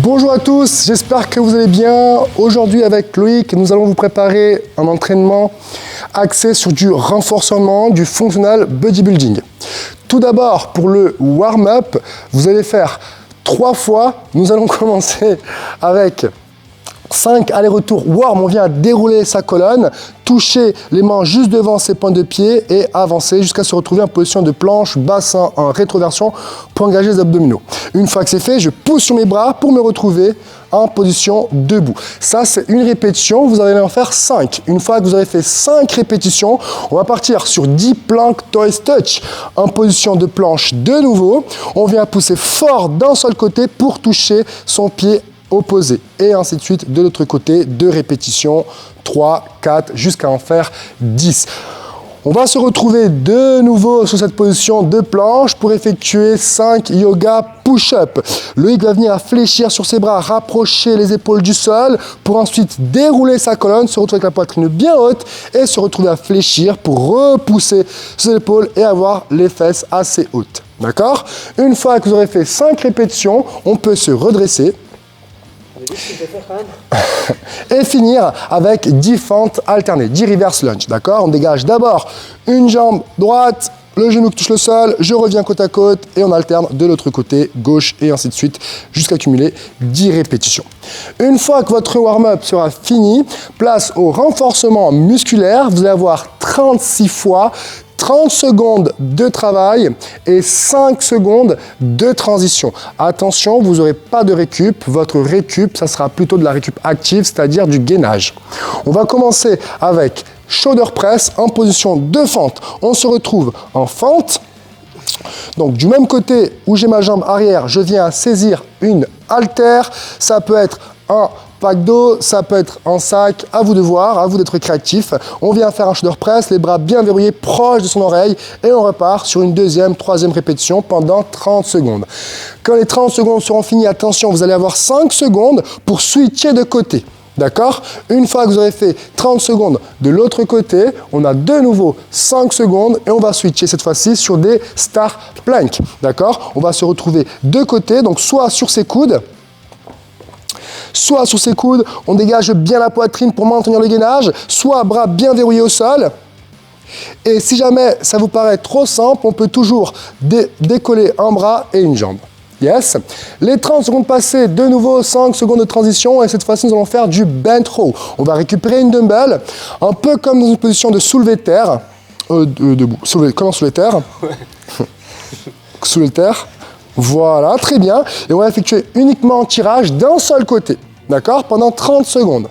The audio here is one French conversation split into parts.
Bonjour à tous, j'espère que vous allez bien. Aujourd'hui avec Loïc, nous allons vous préparer un entraînement axé sur du renforcement, du functional bodybuilding. Tout d'abord, pour le warm-up, vous allez faire 3 fois. Nous allons commencer avec 5 allers-retours warm, on vient dérouler sa colonne, toucher les mains juste devant ses pointes de pied et avancer jusqu'à se retrouver en position de planche, bassin en rétroversion pour engager les abdominaux. Une fois que c'est fait, je pousse sur mes bras pour me retrouver en position debout. Ça, c'est une répétition, vous allez en faire 5. Une fois que vous avez fait 5 répétitions, on va partir sur 10 plank toes touch en position de planche de nouveau. On vient pousser fort d'un seul côté pour toucher son pied opposé et ainsi de suite de l'autre côté, 2 répétitions, 3, 4 jusqu'à en faire 10. On va se retrouver de nouveau sur cette position de planche pour effectuer 5 yoga push-up. Loïc va venir à fléchir sur ses bras, rapprocher les épaules du sol pour ensuite dérouler sa colonne, se retrouver avec la poitrine bien haute et se retrouver à fléchir pour repousser ses épaules et avoir les fesses assez hautes. D'accord ? Une fois que vous aurez fait 5 répétitions, on peut se redresser et finir avec 10 fentes alternées, 10 reverse lunge, d'accord? On dégage d'abord une jambe droite, le genou qui touche le sol, je reviens côte à côte et on alterne de l'autre côté, gauche et ainsi de suite, jusqu'à cumuler 10 répétitions. Une fois que votre warm-up sera fini, place au renforcement musculaire, vous allez avoir 36 fois 30 secondes de travail et 5 secondes de transition. Attention, vous n'aurez pas de récup. Votre récup, ça sera plutôt de la récup active, c'est-à-dire du gainage. On va commencer avec shoulder press en position de fente. On se retrouve en fente. Donc du même côté où j'ai ma jambe arrière, je viens saisir une haltère. Ça peut être un pack d'eau, ça peut être en sac, à vous de voir, à vous d'être créatif. On vient faire un shoulder press, les bras bien verrouillés, proches de son oreille, et on repart sur une deuxième, troisième répétition pendant 30 secondes. Quand les 30 secondes seront finies, attention, vous allez avoir 5 secondes pour switcher de côté. D'accord? Une fois que vous aurez fait 30 secondes de l'autre côté, on a de nouveau 5 secondes et on va switcher cette fois-ci sur des star plank. D'accord? On va se retrouver de côté, donc soit sur ses coudes, soit sur ses coudes, on dégage bien la poitrine pour maintenir le gainage, soit bras bien verrouillés au sol. Et si jamais ça vous paraît trop simple, on peut toujours décoller un bras et une jambe. Yes. Les 30 secondes passées, de nouveau 5 secondes de transition et cette fois-ci nous allons faire du bent row. On va récupérer une dumbbell, un peu comme dans une position de soulevé de terre. Debout. Comment soulever terre? Ouais. Soulever terre. Voilà, très bien. Et on va effectuer uniquement un tirage d'un seul côté. D'accord? Pendant 30 secondes.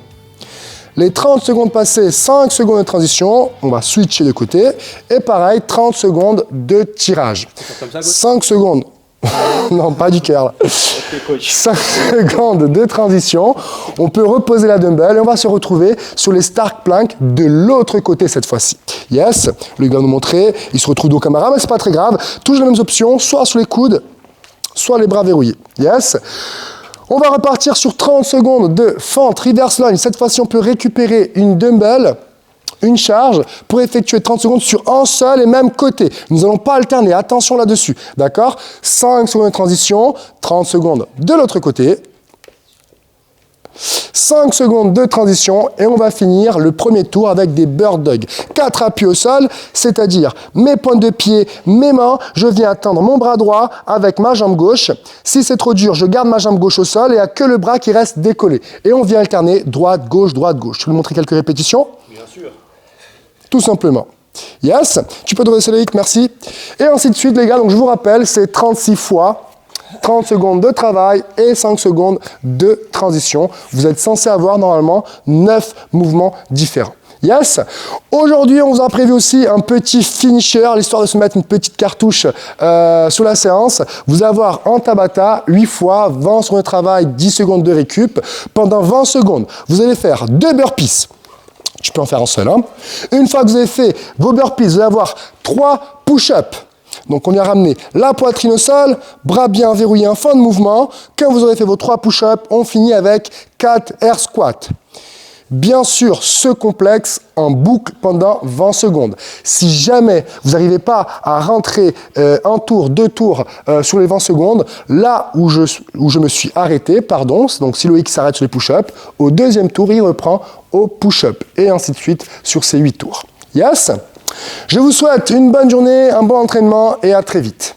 Les 30 secondes passées, 5 secondes de transition. On va switcher de côté. Et pareil, 30 secondes de tirage. 5 secondes. Non, pas du cœur. 5 secondes de transition. On peut reposer la dumbbell et on va se retrouver sur les Stark Plank de l'autre côté cette fois-ci. Yes, le gars va nous montrer. Il se retrouve dos caméra, mais c'est pas très grave. Toujours les mêmes options, soit sur les coudes, soit les bras verrouillés. Yes. On va repartir sur 30 secondes de fente reverse lunge. Cette fois-ci, on peut récupérer une dumbbell, une charge, pour effectuer 30 secondes sur un seul et même côté. Nous n'allons pas alterner, attention là-dessus. D'accord? 5 secondes de transition, 30 secondes de l'autre côté. 5 secondes de transition et on va finir le premier tour avec des bird dog. 4 appuis au sol, c'est-à-dire mes pointes de pied, mes mains, je viens atteindre mon bras droit avec ma jambe gauche. Si c'est trop dur, je garde ma jambe gauche au sol et il n'y a que le bras qui reste décollé. Et on vient alterner droite, gauche, droite, gauche. Je vais vous montrer quelques répétitions. Bien sûr. Tout simplement. Yes. Tu peux te redresser Loïc, merci. Et ainsi de suite les gars, donc je vous rappelle, c'est 36 fois 30 secondes de travail et 5 secondes de transition. Vous êtes censé avoir normalement 9 mouvements différents. Yes. Aujourd'hui, on vous a prévu aussi un petit finisher, l'histoire de se mettre une petite cartouche sur la séance. Vous allez avoir un Tabata, 8 fois, 20 secondes de travail, 10 secondes de récup. Pendant 20 secondes, vous allez faire 2 burpees. Je peux en faire un seul. Hein. Une fois que vous avez fait vos burpees, vous allez avoir 3 push-ups. Donc on vient ramener la poitrine au sol, bras bien verrouillés en fin de mouvement. Quand vous aurez fait vos 3 push-ups, on finit avec 4 air squats. bien sûr ce complexe en boucle pendant 20 secondes. Si jamais vous n'arrivez pas à rentrer un tour, 2 tours sur les 20 secondes, là où je me suis arrêté, pardon, donc si Loïc s'arrête sur les push-ups, au deuxième tour, il reprend au push-up, et ainsi de suite sur ces 8 tours. Yes? Je vous souhaite une bonne journée, un bon entraînement, et à très vite.